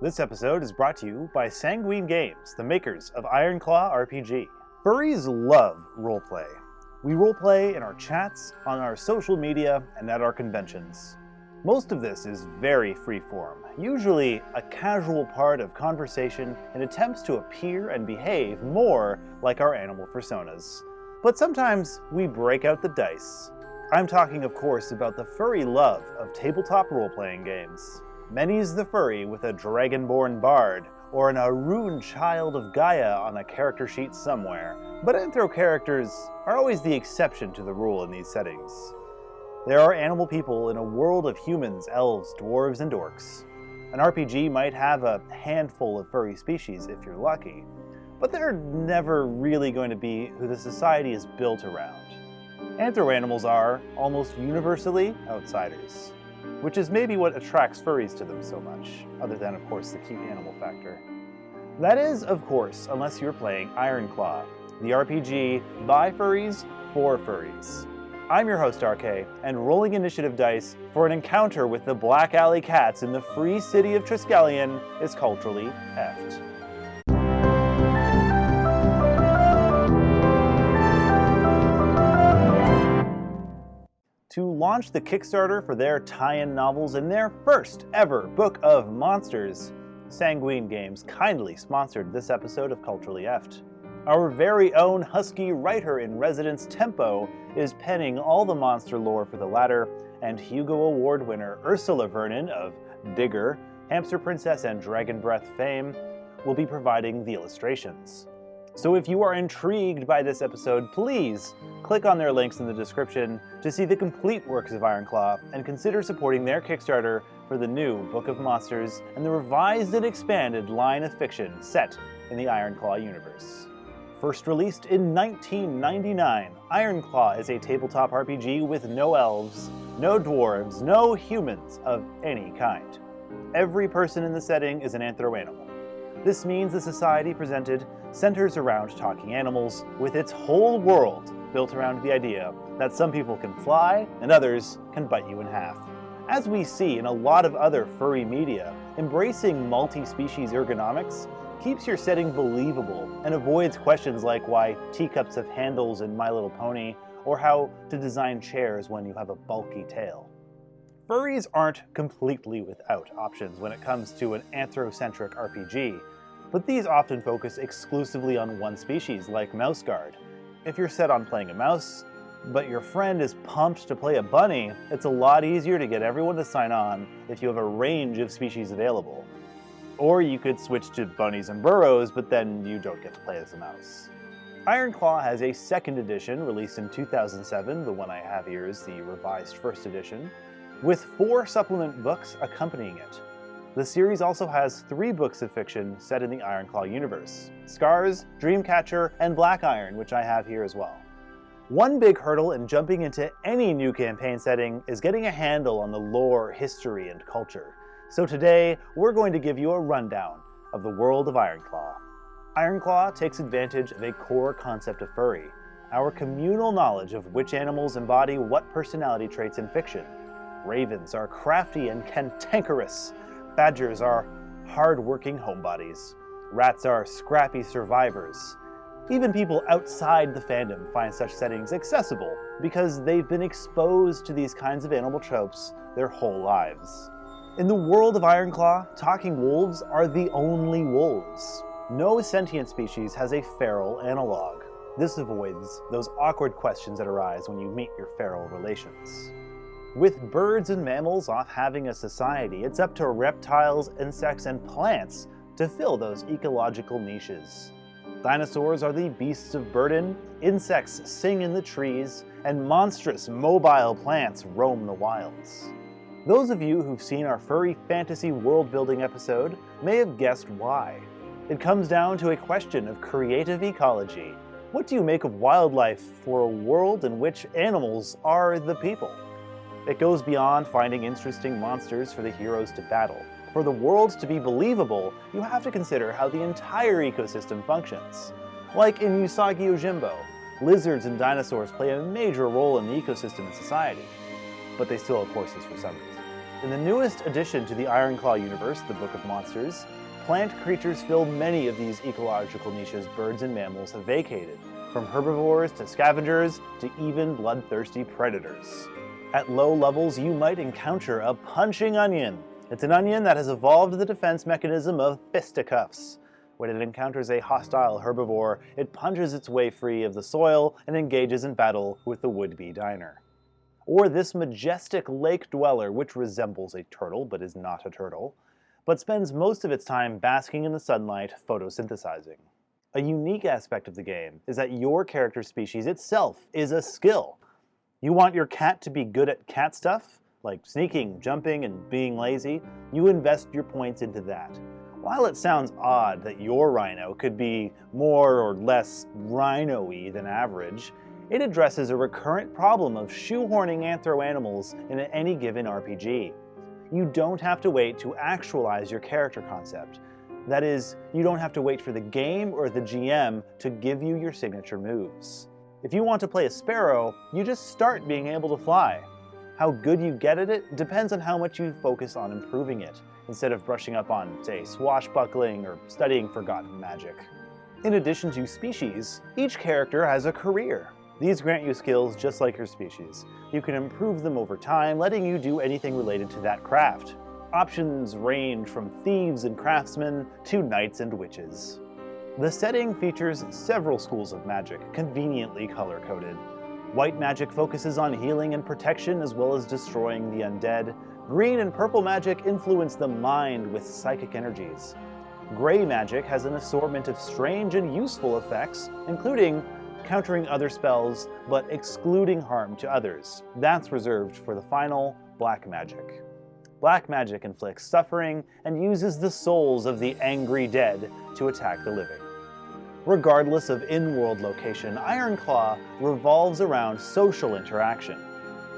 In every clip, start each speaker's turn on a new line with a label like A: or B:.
A: This episode is brought to you by Sanguine Games, the makers of Ironclaw RPG. Furries love roleplay. We roleplay in our chats, on our social media, and at our conventions. Most of this is very freeform, usually a casual part of conversation in attempts to appear and behave more like our animal personas. But sometimes we break out the dice. I'm talking, of course, about the furry love of tabletop role-playing games. Many's the furry with a dragonborn bard, or an Arun child of Gaia on a character sheet somewhere, but anthro characters are always the exception to the rule in these settings. There are animal people in a world of humans, elves, dwarves, and orcs. An RPG might have a handful of furry species if you're lucky, but they're never really going to be who the society is built around. Anthro animals are, almost universally, outsiders, which is maybe what attracts furries to them so much, other than, of course, the cute animal factor. That is, of course, unless you're playing Ironclaw, the RPG by furries for furries. I'm your host, RK, and rolling initiative dice for an encounter with the Black Alley Cats in the free city of Triskelion is culturally effed. To launch the Kickstarter for their tie-in novels and their first ever book of monsters, Sanguine Games kindly sponsored this episode of Culturally Effed. Our very own husky writer-in-residence Tempo is penning all the monster lore for the latter, and Hugo Award winner Ursula Vernon of Digger, Hamster Princess, and Dragon Breath fame will be providing the illustrations. So if you are intrigued by this episode, please click on their links in the description to see the complete works of Ironclaw and consider supporting their Kickstarter for the new Book of Monsters and the revised and expanded line of fiction set in the Ironclaw universe. First released in 1999, Ironclaw is a tabletop RPG with no elves, no dwarves, no humans of any kind. Every person in the setting is an anthro animal. This means the society presented centers around talking animals, with its whole world built around the idea that some people can fly and others can bite you in half. As we see in a lot of other furry media, embracing multi-species ergonomics keeps your setting believable and avoids questions like why teacups have handles in My Little Pony, or how to design chairs when you have a bulky tail. Furries aren't completely without options when it comes to an anthrocentric RPG, but these often focus exclusively on one species, like Mouse Guard. If you're set on playing a mouse, but your friend is pumped to play a bunny, it's a lot easier to get everyone to sign on if you have a range of species available. Or you could switch to bunnies and burrows, but then you don't get to play as a mouse. Ironclaw has a second edition released in 2007, the one I have here is the revised first edition, with 4 supplement books accompanying it. The series also has 3 books of fiction set in the Ironclaw universe: Scars, Dreamcatcher, and Black Iron, which I have here as well. One big hurdle in jumping into any new campaign setting is getting a handle on the lore, history, and culture. So today, we're going to give you a rundown of the world of Ironclaw. Ironclaw takes advantage of a core concept of furry, our communal knowledge of which animals embody what personality traits in fiction. Ravens are crafty and cantankerous. Badgers are hard-working homebodies. Rats are scrappy survivors. Even people outside the fandom find such settings accessible because they've been exposed to these kinds of animal tropes their whole lives. In the world of Ironclaw, talking wolves are the only wolves. No sentient species has a feral analog. This avoids those awkward questions that arise when you meet your feral relations. With birds and mammals off having a society, it's up to reptiles, insects, and plants to fill those ecological niches. Dinosaurs are the beasts of burden, insects sing in the trees, and monstrous mobile plants roam the wilds. Those of you who've seen our furry fantasy world-building episode may have guessed why. It comes down to a question of creative ecology. What do you make of wildlife for a world in which animals are the people? It goes beyond finding interesting monsters for the heroes to battle. For the world to be believable, you have to consider how the entire ecosystem functions. Like in Usagi Yojimbo, lizards and dinosaurs play a major role in the ecosystem and society, but they still have horses for some reason. In the newest addition to the Ironclaw universe, the Book of Monsters, plant creatures fill many of these ecological niches birds and mammals have vacated, from herbivores to scavengers to even bloodthirsty predators. At low levels, you might encounter a punching onion. It's an onion that has evolved the defense mechanism of fisticuffs. When it encounters a hostile herbivore, it punches its way free of the soil and engages in battle with the would-be diner. Or this majestic lake dweller, which resembles a turtle but is not a turtle, but spends most of its time basking in the sunlight, photosynthesizing. A unique aspect of the game is that your character species itself is a skill. You want your cat to be good at cat stuff, like sneaking, jumping, and being lazy, you invest your points into that. While it sounds odd that your rhino could be more or less rhino-y than average, it addresses a recurrent problem of shoehorning anthro-animals in any given RPG. You don't have to wait to actualize your character concept. That is, you don't have to wait for the game or the GM to give you your signature moves. If you want to play a sparrow, you just start being able to fly. How good you get at it depends on how much you focus on improving it, instead of brushing up on, say, swashbuckling or studying forgotten magic. In addition to species, each character has a career. These grant you skills just like your species. You can improve them over time, letting you do anything related to that craft. Options range from thieves and craftsmen to knights and witches. The setting features several schools of magic, conveniently color-coded. White magic focuses on healing and protection as well as destroying the undead. Green and purple magic influence the mind with psychic energies. Gray magic has an assortment of strange and useful effects, including countering other spells but excluding harm to others. That's reserved for the final, black magic. Black magic inflicts suffering and uses the souls of the angry dead to attack the living. Regardless of in-world location, Ironclaw revolves around social interaction.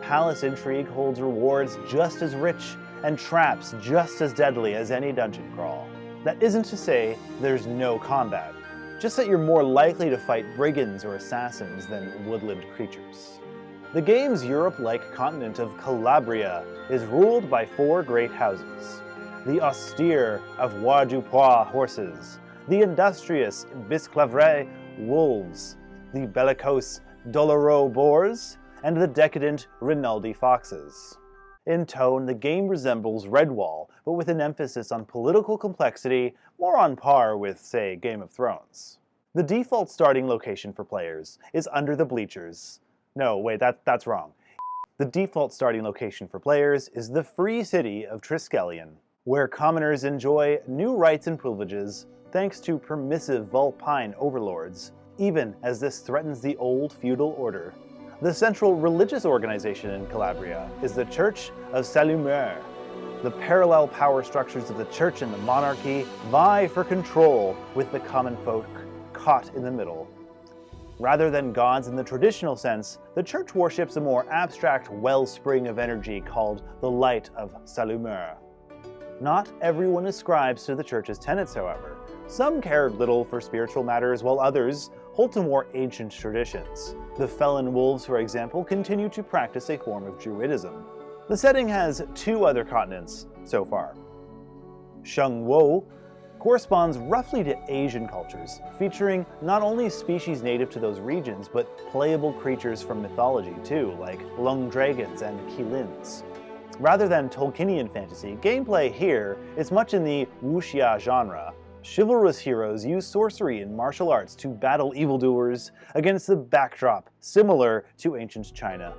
A: Palace intrigue holds rewards just as rich and traps just as deadly as any dungeon crawl. That isn't to say there's no combat, just that you're more likely to fight brigands or assassins than woodland creatures. The game's Europe-like continent of Calabria is ruled by 4 great houses: the austere Avoirdupois horses, the industrious Bisclavret wolves, the bellicose Doloreux boars, and the decadent Rinaldi foxes. In tone, the game resembles Redwall, but with an emphasis on political complexity, more on par with, say, Game of Thrones. The default starting location for players is under the bleachers. No, wait, that's wrong. The default starting location for players is the free city of Triskelion, where commoners enjoy new rights and privileges thanks to permissive Vulpine overlords, even as this threatens the old feudal order. The central religious organization in Calabria is the Church of Saint-Amoore. The parallel power structures of the church and the monarchy vie for control, with the common folk caught in the middle. Rather than gods in the traditional sense, the church worships a more abstract wellspring of energy called the Light of Saint-Amoore. Not everyone ascribes to the church's tenets, however. Some care little for spiritual matters, while others hold to more ancient traditions. The Felon Wolves, for example, continue to practice a form of Druidism. The setting has 2 other continents so far. Shengwo corresponds roughly to Asian cultures, featuring not only species native to those regions, but playable creatures from mythology too, like lung dragons and qilins. Rather than Tolkienian fantasy, gameplay here is much in the wuxia genre. Chivalrous heroes use sorcery and martial arts to battle evildoers against the backdrop similar to ancient China.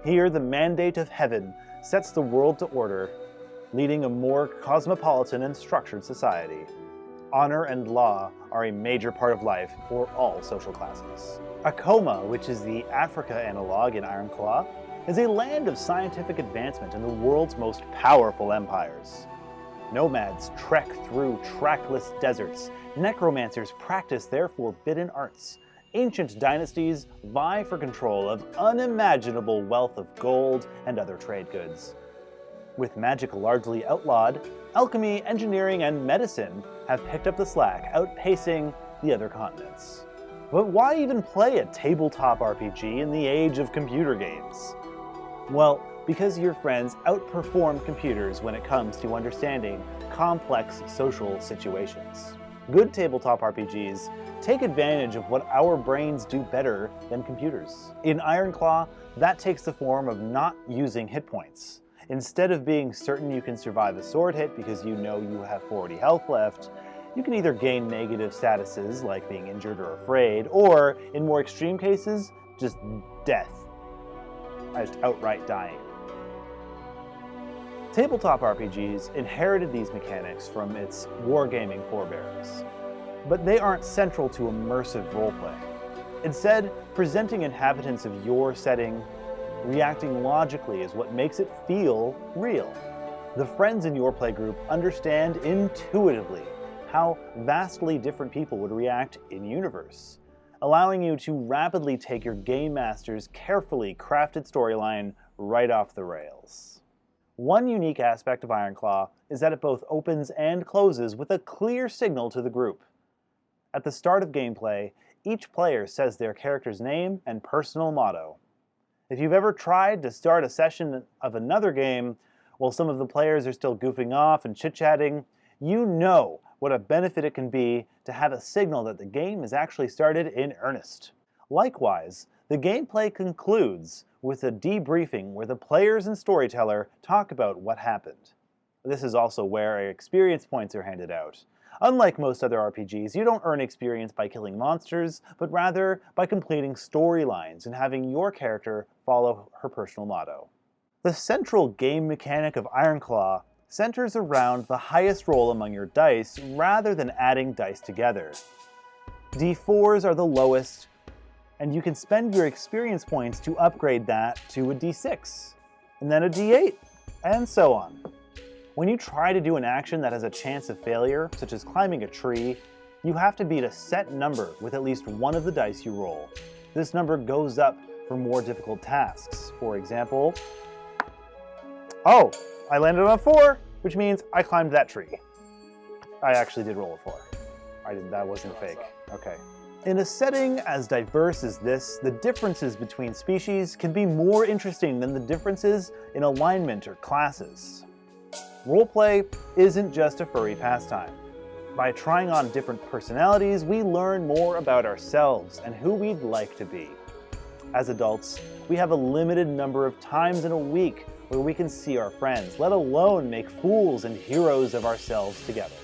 A: Here, the mandate of heaven sets the world to order, leading a more cosmopolitan and structured society. Honor and law are a major part of life for all social classes. Akoma, which is the Africa analog in Ironclaw, is a land of scientific advancement in the world's most powerful empires. Nomads trek through trackless deserts. Necromancers practice their forbidden arts. Ancient dynasties vie for control of unimaginable wealth of gold and other trade goods. With magic largely outlawed, alchemy, engineering, and medicine have picked up the slack, outpacing the other continents. But why even play a tabletop RPG in the age of computer games? Well, because your friends outperform computers when it comes to understanding complex social situations. Good tabletop RPGs take advantage of what our brains do better than computers. In Ironclaw, that takes the form of not using hit points. Instead of being certain you can survive a sword hit because you know you have 40 health left, you can either gain negative statuses like being injured or afraid, or, in more extreme cases, just death. Just outright dying. Tabletop RPGs inherited these mechanics from its wargaming forebears, but they aren't central to immersive roleplay. Instead, presenting inhabitants of your setting, reacting logically is what makes it feel real. The friends in your playgroup understand intuitively how vastly different people would react in-universe, allowing you to rapidly take your game master's carefully crafted storyline right off the rails. One unique aspect of Ironclaw is that it both opens and closes with a clear signal to the group. At the start of gameplay, each player says their character's name and personal motto. If you've ever tried to start a session of another game while some of the players are still goofing off and chit-chatting, you know what a benefit it can be to have a signal that the game is actually started in earnest. Likewise, the gameplay concludes with a debriefing where the players and storyteller talk about what happened. This is also where experience points are handed out. Unlike most other RPGs, you don't earn experience by killing monsters, but rather by completing storylines and having your character follow her personal motto. The central game mechanic of Ironclaw centers around the highest roll among your dice rather than adding dice together. D4s are the lowest, and you can spend your experience points to upgrade that to a D6, and then a D8, and so on. When you try to do an action that has a chance of failure, such as climbing a tree, you have to beat a set number with at least one of the dice you roll. This number goes up for more difficult tasks. For example, I landed on a 4, which means I climbed that tree. I actually did roll a 4. That wasn't fake. Okay. In a setting as diverse as this, the differences between species can be more interesting than the differences in alignment or classes. Roleplay isn't just a furry pastime. By trying on different personalities, we learn more about ourselves and who we'd like to be. As adults, we have a limited number of times in a week where we can see our friends, let alone make fools and heroes of ourselves together.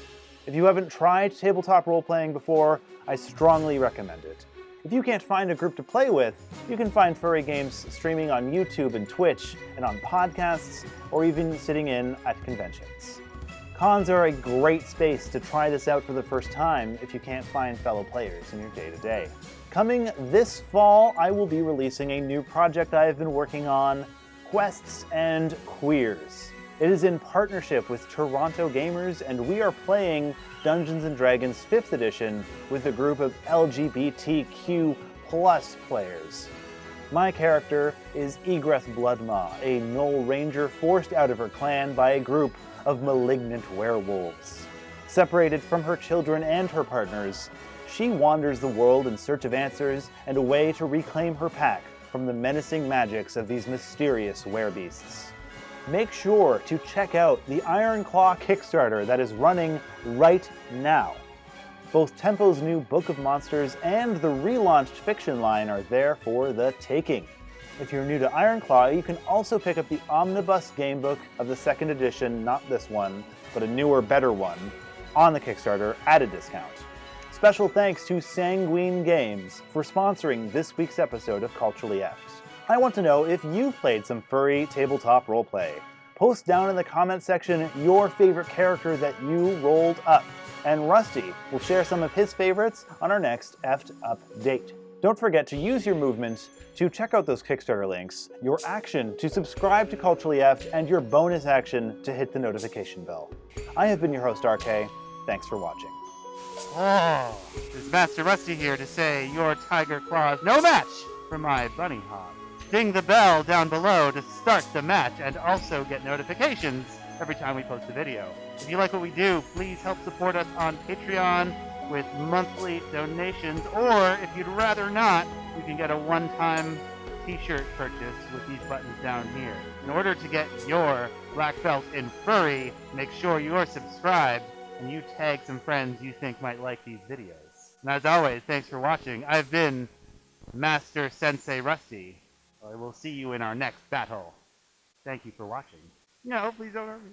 A: If you haven't tried tabletop role-playing before, I strongly recommend it. If you can't find a group to play with, you can find furry games streaming on YouTube and Twitch, and on podcasts, or even sitting in at conventions. Cons are a great space to try this out for the first time if you can't find fellow players in your day-to-day. Coming this fall, I will be releasing a new project I have been working on, Quests and Queers. It is in partnership with Toronto Gamers, and we are playing Dungeons & Dragons 5th edition with a group of LGBTQ+ players. My character is Egreth Bloodmaw, a Gnoll Ranger forced out of her clan by a group of malignant werewolves. Separated from her children and her partners, she wanders the world in search of answers and a way to reclaim her pack from the menacing magics of these mysterious werebeasts. Make sure to check out the Ironclaw Kickstarter that is running right now. Both Tempo's new Book of Monsters and the relaunched fiction line are there for the taking. If you're new to Ironclaw, you can also pick up the Omnibus Gamebook of the 2nd edition, not this one, but a newer, better one, on the Kickstarter at a discount. Special thanks to Sanguine Games for sponsoring this week's episode of Culturally Effed. I want to know if you've played some furry tabletop roleplay. Post down in the comment section your favorite character that you rolled up, and Rusty will share some of his favorites on our next Effed Up date. Don't forget to use your movement to check out those Kickstarter links, your action to subscribe to Culturally Effed, and your bonus action to hit the notification bell. I have been your host, RK. Thanks for watching.
B: Oh, it's Master Rusty here to say your tiger claw is no match for my bunny hog. Ding the bell down below to start the match and also get notifications every time we post a video. If you like what we do, please help support us on Patreon with monthly donations, or if you'd rather not, you can get a one-time t-shirt purchase with these buttons down here. In order to get your black belt in Furry, make sure you're subscribed and you tag some friends you think might like these videos. And as always, thanks for watching. I've been Master Sensei Rusty. I will see you in our next battle. Thank you for watching. No, please don't hurt me.